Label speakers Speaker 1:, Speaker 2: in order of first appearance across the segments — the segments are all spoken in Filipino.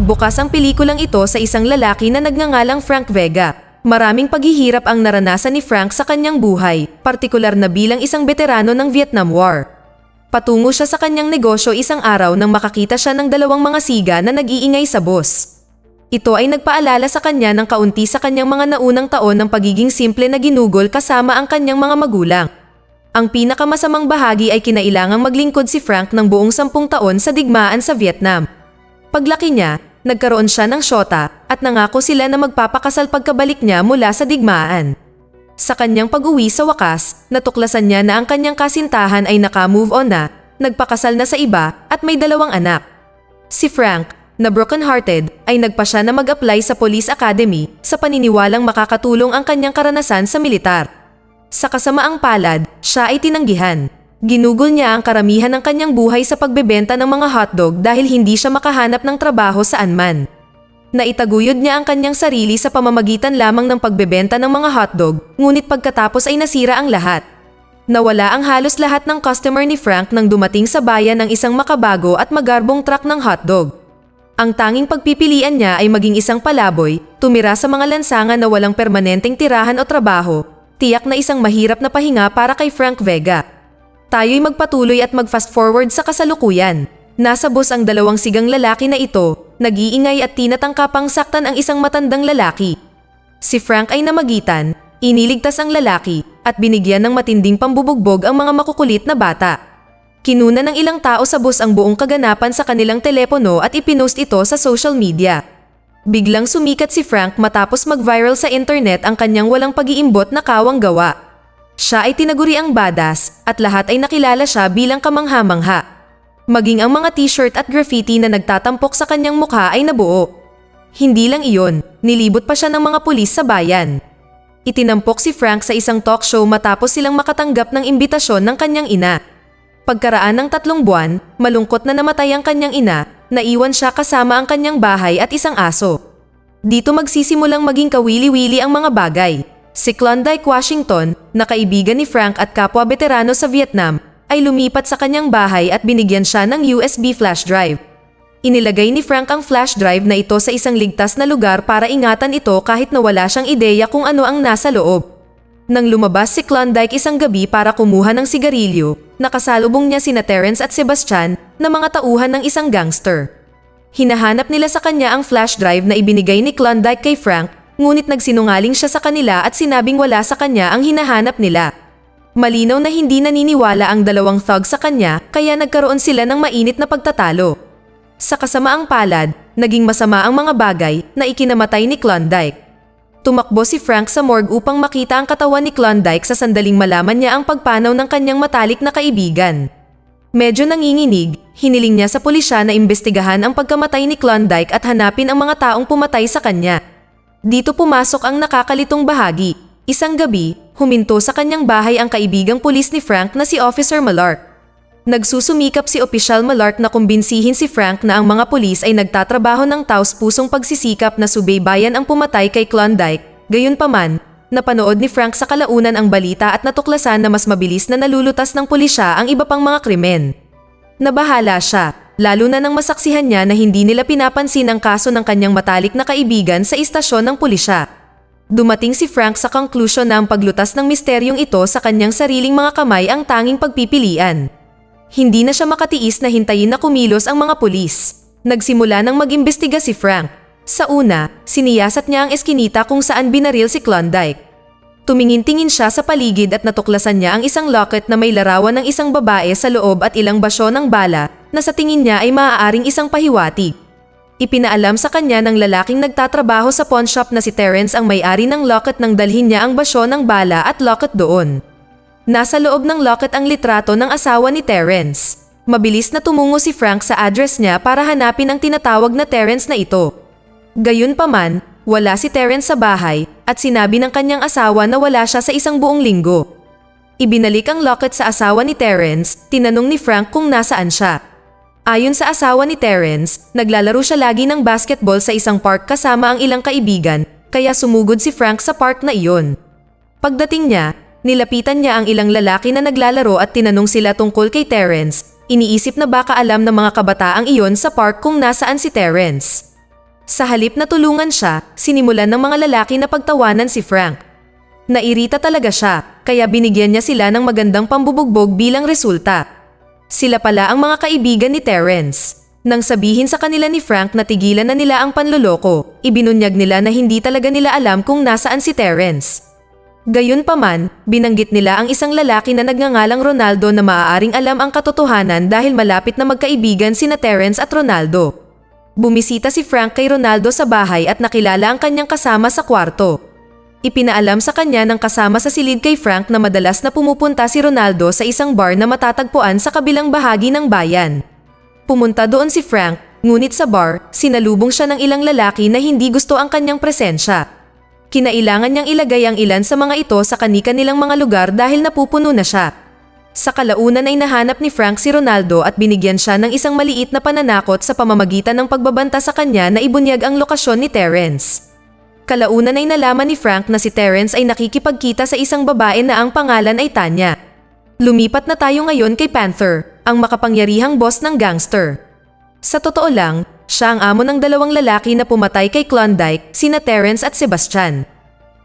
Speaker 1: Nagbukas ang pelikulang ito sa isang lalaki na nagngangalang Frank Vega. Maraming paghihirap ang naranasan ni Frank sa kanyang buhay, partikular na bilang isang veterano ng Vietnam War. Patungo siya sa kanyang negosyo isang araw nang makakita siya ng dalawang mga siga na nag-iingay sa bus. Ito ay nagpaalala sa kanya ng kaunti sa kanyang mga naunang taon ng pagiging simple na ginugol kasama ang kanyang mga magulang. Ang pinakamasamang bahagi ay kinailangang maglingkod si Frank ng buong 10 taon sa digmaan sa Vietnam. Paglaki niya, nagkaroon siya ng syota at nangako sila na magpapakasal pagkabalik niya mula sa digmaan. Sa kanyang pag-uwi sa wakas, natuklasan niya na ang kanyang kasintahan ay naka-move on na, nagpakasal na sa iba at may 2 anak. Si Frank, na broken-hearted, ay nagpasya na mag-apply sa Police Academy sa paniniwalang makakatulong ang kanyang karanasan sa militar. Sa kasamaang palad, siya ay tinanggihan. Ginugol niya ang karamihan ng kanyang buhay sa pagbebenta ng mga hotdog dahil hindi siya makahanap ng trabaho saan man. Naitaguyod niya ang kanyang sarili sa pamamagitan lamang ng pagbebenta ng mga hotdog, ngunit pagkatapos ay nasira ang lahat. Nawala ang halos lahat ng customer ni Frank nang dumating sa bayan ng isang makabago at magarbong truck ng hotdog. Ang tanging pagpipilian niya ay maging isang palaboy, tumira sa mga lansangan na walang permanenteng tirahan o trabaho, tiyak na isang mahirap na pahinga para kay Frank Vega. Tayo'y magpatuloy at mag-fast forward sa kasalukuyan. Nasa bus ang 2 sigang lalaki na ito, nag-iingay at tinatangkapang saktan ang isang matandang lalaki. Si Frank ay namagitan, iniligtas ang lalaki, at binigyan ng matinding pambubugbog ang mga makukulit na bata. Kinuna ng ilang tao sa bus ang buong kaganapan sa kanilang telepono at ipinost ito sa social media. Biglang sumikat si Frank matapos mag-viral sa internet ang kanyang walang pag-iimbot na kawang gawa. Siya ay tinaguri ang badass at lahat ay nakilala siya bilang kamangha-mangha. Maging ang mga t-shirt at graffiti na nagtatampok sa kanyang mukha ay nabuo. Hindi lang iyon, nilibot pa siya ng mga pulis sa bayan. Itinampok si Frank sa isang talk show matapos silang makatanggap ng imbitasyon ng kanyang ina. Pagkaraan ng 3 buwan, malungkot na namatay ang kanyang ina, naiwan siya kasama ang kanyang bahay at isang aso. Dito magsisimulang maging kawili-wili ang mga bagay. Si Klondike Washington, na kaibigan ni Frank at kapwa veterano sa Vietnam, ay lumipat sa kanyang bahay at binigyan siya ng USB flash drive. Inilagay ni Frank ang flash drive na ito sa isang ligtas na lugar para ingatan ito kahit na wala siyang ideya kung ano ang nasa loob. Nang lumabas si Klondike isang gabi para kumuha ng sigarilyo, nakasalubong niya sina Terrence at Sebastian na mga tauhan ng isang gangster. Hinahanap nila sa kanya ang flash drive na ibinigay ni Klondike kay Frank, ngunit nagsinungaling siya sa kanila at sinabing wala sa kanya ang hinahanap nila. Malinaw na hindi naniniwala ang 2 thug sa kanya kaya nagkaroon sila ng mainit na pagtatalo. Sa kasamaang palad, naging masama ang mga bagay na ikinamatay ni Klondike. Tumakbo si Frank sa morgue upang makita ang katawan ni Klondike sa sandaling malaman niya ang pagpanaw ng kanyang matalik na kaibigan. Medyo nanginginig, hiniling niya sa pulisya na imbestigahan ang pagkamatay ni Klondike at hanapin ang mga taong pumatay sa kanya. Dito pumasok ang nakakalitong bahagi. Isang gabi, huminto sa kanyang bahay ang kaibigang pulis ni Frank na si Officer Malark. Nagsusumikap si Opisyal Malark na kumbinsihin si Frank na ang mga pulis ay nagtatrabaho ng taos-pusong pagsisikap na subaybayan ang pumatay kay Klondike. Gayunpaman, napanood ni Frank sa kalaunan ang balita at natuklasan na mas mabilis na nalulutas ng pulisya ang iba pang mga krimen. Nabahala siya, lalo na nang masaksihan niya na hindi nila pinapansin ang kaso ng kanyang matalik na kaibigan sa istasyon ng pulisya. Dumating si Frank sa konklusyon na ang paglutas ng misteryong ito sa kanyang sariling mga kamay ang tanging pagpipilian. Hindi na siya makatiis na hintayin na kumilos ang mga pulis. Nagsimula nang mag-imbestiga si Frank. Sa una, siniyasat niya ang eskinita kung saan binaril si Klondike. Tumingin-tingin siya sa paligid at natuklasan niya ang isang locket na may larawan ng isang babae sa loob at ilang basyo ng bala na sa tingin niya ay maaaring isang pahiwatig. Ipinaalam sa kanya ng lalaking nagtatrabaho sa pawn shop na si Terrence ang may-ari ng locket nang dalhin niya ang basyo ng bala at locket doon. Nasa loob ng locket ang litrato ng asawa ni Terrence. Mabilis na tumungo si Frank sa address niya para hanapin ang tinatawag na Terrence na ito. Gayunpaman, wala si Terrence sa bahay at sinabi ng kanyang asawa na wala siya sa isang buong linggo. Ibinalik ang locket sa asawa ni Terrence, tinanong ni Frank kung nasaan siya. Ayon sa asawa ni Terrence, naglalaro siya lagi ng basketball sa isang park kasama ang ilang kaibigan, kaya sumugod si Frank sa park na iyon. Pagdating niya, nilapitan niya ang ilang lalaki na naglalaro at tinanong sila tungkol kay Terrence. Iniisip na baka alam ng mga kabataang iyon sa park kung nasaan si Terrence. Sa halip na tulungan siya, sinimulan ng mga lalaki na pagtawanan si Frank. Nairita talaga siya, kaya binigyan niya sila ng magandang pambubugbog bilang resulta. Sila pala ang mga kaibigan ni Terrence. Nang sabihin sa kanila ni Frank na tigilan na nila ang panloloko, ibinunyag nila na hindi talaga nila alam kung nasaan si Terrence. Gayunpaman, binanggit nila ang isang lalaki na nagngangalang Ronaldo na maaaring alam ang katotohanan dahil malapit na magkaibigan sina Terrence at Ronaldo. Bumisita si Frank kay Ronaldo sa bahay at nakilala ang kanyang kasama sa kwarto. Ipinaalam sa kanya ng kasama sa silid kay Frank na madalas na pumupunta si Ronaldo sa isang bar na matatagpuan sa kabilang bahagi ng bayan. Pumunta doon si Frank, ngunit sa bar, sinalubong siya ng ilang lalaki na hindi gusto ang kanyang presensya. Kinailangan niyang ilagay ang ilan sa mga ito sa kani-kanilang mga lugar dahil napupuno na siya. Sa kalaunan ay nahanap ni Frank si Ronaldo at binigyan siya ng isang maliit na pananakot sa pamamagitan ng pagbabanta sa kanya na ibunyag ang lokasyon ni Terrence. Kalaunan ay nalaman ni Frank na si Terrence ay nakikipagkita sa isang babae na ang pangalan ay Tanya. Lumipat na tayo ngayon kay Panther, ang makapangyarihang boss ng gangster. Sa totoo lang, siya ang amo ng dalawang lalaki na pumatay kay Klondike, sina Terrence at Sebastian.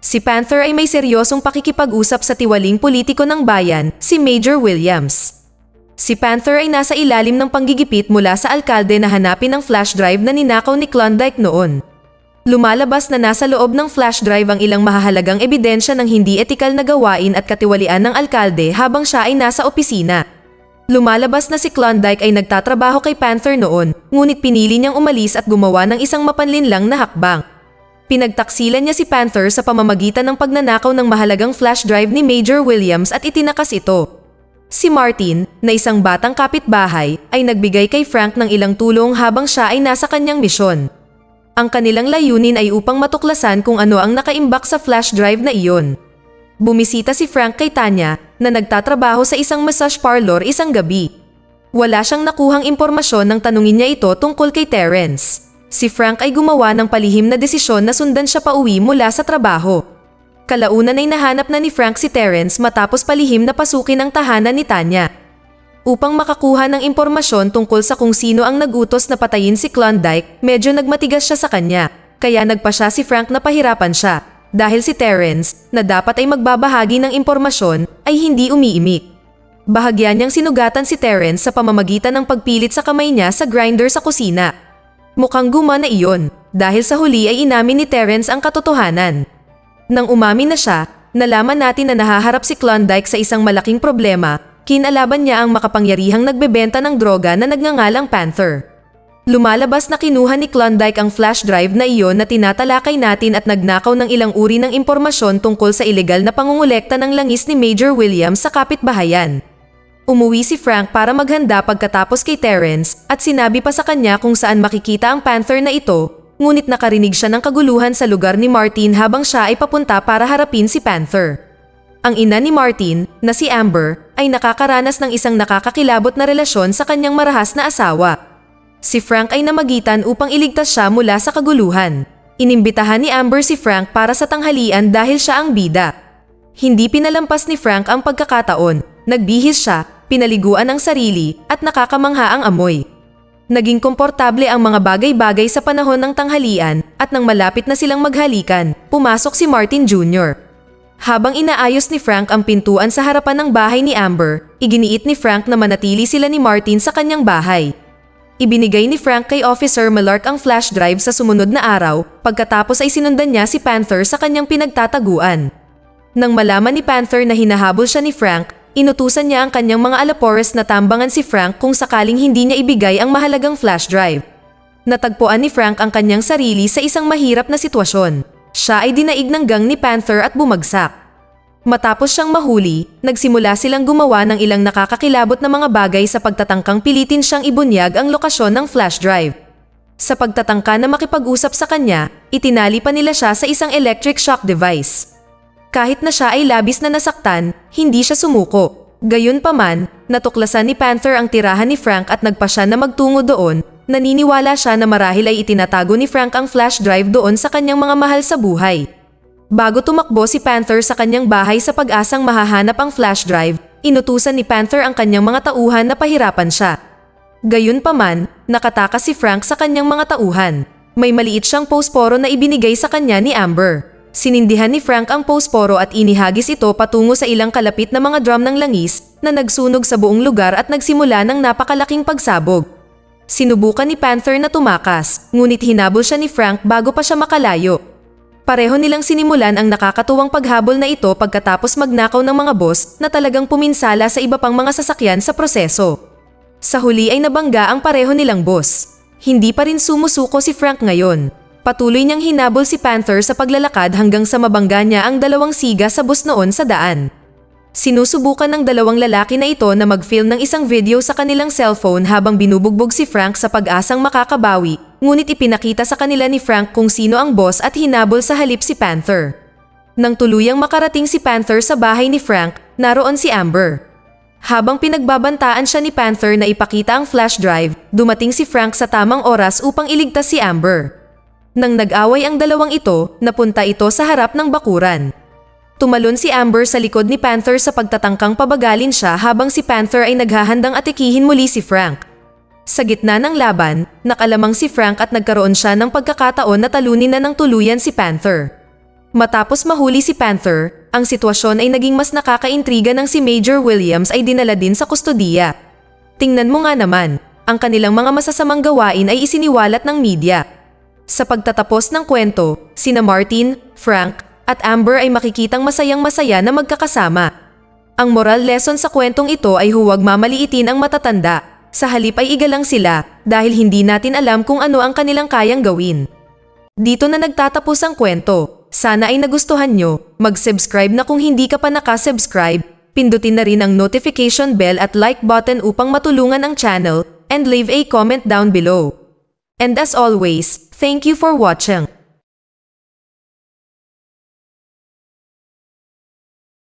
Speaker 1: Si Panther ay may seryosong pakikipag-usap sa tiwaling politiko ng bayan, si Major Williams. Si Panther ay nasa ilalim ng panggigipit mula sa alkalde na hanapin ang flash drive na ninakaw ni Klondike noon. Lumalabas na nasa loob ng flash drive ang ilang mahahalagang ebidensya ng hindi etikal na gawain at katiwalian ng alkalde habang siya ay nasa opisina. Lumalabas na si Klondike ay nagtatrabaho kay Panther noon, ngunit pinili niyang umalis at gumawa ng isang mapanlinlang na hakbang. Pinagtaksilan niya si Panther sa pamamagitan ng pagnanakaw ng mahalagang flash drive ni Major Williams at itinakas ito. Si Martin, na isang batang kapitbahay, ay nagbigay kay Frank ng ilang tulong habang siya ay nasa kanyang misyon. Ang kanilang layunin ay upang matuklasan kung ano ang nakaimbak sa flash drive na iyon. Bumisita si Frank kay Tanya, na nagtatrabaho sa isang massage parlor isang gabi. Wala siyang nakuhang impormasyon nang tanungin niya ito tungkol kay Terrence. Si Frank ay gumawa ng palihim na desisyon na sundan siya pauwi mula sa trabaho. Kalaunan ay nahanap na ni Frank si Terrence matapos palihim na pasukin ang tahanan ni Tanya. Upang makakuha ng impormasyon tungkol sa kung sino ang nagutos na patayin si Klondike, medyo nagmatigas siya sa kanya, kaya nagpa siya si Frank na pahirapan siya, dahil si Terrence, na dapat ay magbabahagi ng impormasyon, ay hindi umiimik. Bahagya niyang sinugatan si Terrence sa pamamagitan ng pagpilit sa kamay niya sa grinder sa kusina. Mukhang gumana iyon, dahil sa huli ay inamin ni Terrence ang katotohanan. Nang umamin na siya, nalaman natin na nahaharap si Klondike sa isang malaking problema. Kinalaban niya ang makapangyarihang nagbebenta ng droga na nagngangalang Panther. Lumalabas na kinuha ni Klondike ang flash drive na iyon na tinatalakay natin at nagnakaw ng ilang uri ng impormasyon tungkol sa ilegal na pangungulekta ng langis ni Major Williams sa kapitbahayan. Umuwi si Frank para maghanda pagkatapos kay Terrence at sinabi pa sa kanya kung saan makikita ang Panther na ito, ngunit nakarinig siya ng kaguluhan sa lugar ni Martin habang siya ay papunta para harapin si Panther. Ang ina ni Martin, na si Amber, ay nakakaranas ng isang nakakakilabot na relasyon sa kanyang marahas na asawa. Si Frank ay namagitan upang iligtas siya mula sa kaguluhan. Inimbitahan ni Amber si Frank para sa tanghalian dahil siya ang bida. Hindi pinalampas ni Frank ang pagkakataon. Nagbihis siya, pinaliguan ang sarili, at nakakamangha ang amoy. Naging komportable ang mga bagay-bagay sa panahon ng tanghalian at nang malapit na silang maghalikan, pumasok si Martin Jr. Habang inaayos ni Frank ang pintuan sa harapan ng bahay ni Amber, iginiit ni Frank na manatili sila ni Martin sa kanyang bahay. Ibinigay ni Frank kay Officer Malark ang flash drive sa sumunod na araw, pagkatapos ay sinundan niya si Panther sa kanyang pinagtataguan. Nang malaman ni Panther na hinahabol siya ni Frank, inutusan niya ang kanyang mga alapores na tambangan si Frank kung sakaling hindi niya ibigay ang mahalagang flash drive. Natagpuan ni Frank ang kanyang sarili sa isang mahirap na sitwasyon. Siya ay dinaig ng gang ni Panther at bumagsak. Matapos siyang mahuli, nagsimula silang gumawa ng ilang nakakakilabot na mga bagay sa pagtatangkang pilitin siyang ibunyag ang lokasyon ng flash drive. Sa pagtatangka na makipag-usap sa kanya, itinali pa nila siya sa isang electric shock device. Kahit na siya ay labis na nasaktan, hindi siya sumuko. Gayunpaman, natuklasan ni Panther ang tirahan ni Frank at nagpa siya na magtungo doon. Naniniwala siya na marahil ay itinatago ni Frank ang flash drive doon sa kanyang mga mahal sa buhay. Bago tumakbo si Panther sa kanyang bahay sa pag-asang mahahanap ang flash drive, inutusan ni Panther ang kanyang mga tauhan na pahirapan siya. Gayunpaman, nakatakas si Frank sa kanyang mga tauhan. may maliit siyang posporo na ibinigay sa kanya ni Amber. Sinindihan ni Frank ang posporo at inihagis ito patungo sa ilang kalapit na mga drum ng langis na nagsunog sa buong lugar at nagsimula ng napakalaking pagsabog. Sinubukan ni Panther na tumakas, ngunit hinabol siya ni Frank bago pa siya makalayo. Pareho nilang sinimulan ang nakakatuwang paghabol na ito pagkatapos magnakaw ng mga boss na talagang puminsala sa iba pang mga sasakyan sa proseso. Sa huli ay nabangga ang pareho nilang boss. Hindi pa rin sumusuko si Frank ngayon. Patuloy niyang hinabol si Panther sa paglalakad hanggang sa mabangga niya ang dalawang siga sa bus noon sa daan. Sinusubukan ng dalawang lalaki na ito na mag-film ng isang video sa kanilang cellphone habang binubugbog si Frank sa pag-asang makakabawi, ngunit ipinakita sa kanila ni Frank kung sino ang boss at hinabol sa halip si Panther. Nang tuluyang makarating si Panther sa bahay ni Frank, naroon si Amber. Habang pinagbabantaan siya ni Panther na ipakita ang flash drive, dumating si Frank sa tamang oras upang iligtas si Amber. Nang nag-away ang dalawang ito, napunta ito sa harap ng bakuran. Tumalon si Amber sa likod ni Panther sa pagtatangkang pabagalin siya habang si Panther ay naghahandang atikihin muli si Frank. Sa gitna ng laban, nakalamang si Frank at nagkaroon siya ng pagkakataon na talunin na ng tuluyan si Panther. Matapos mahuli si Panther, ang sitwasyon ay naging mas nakakaintriga nang si Major Williams ay dinala din sa kustodiya. Tingnan mo nga naman, ang kanilang mga masasamang gawain ay isiniwalat ng media. Sa pagtatapos ng kwento, sina Martin, Frank, at Amber ay makikitang masayang-masaya na magkakasama. Ang moral lesson sa kwentong ito ay huwag mamaliitin ang matatanda. Sa halip ay igalang sila dahil hindi natin alam kung ano ang kanilang kayang gawin. Dito na nagtatapos ang kwento. Sana ay nagustuhan nyo. Mag-subscribe na kung hindi ka pa nakasubscribe. Pindutin na rin ang notification bell at like button upang matulungan ang channel and leave a comment down below. And as always, thank you for watching.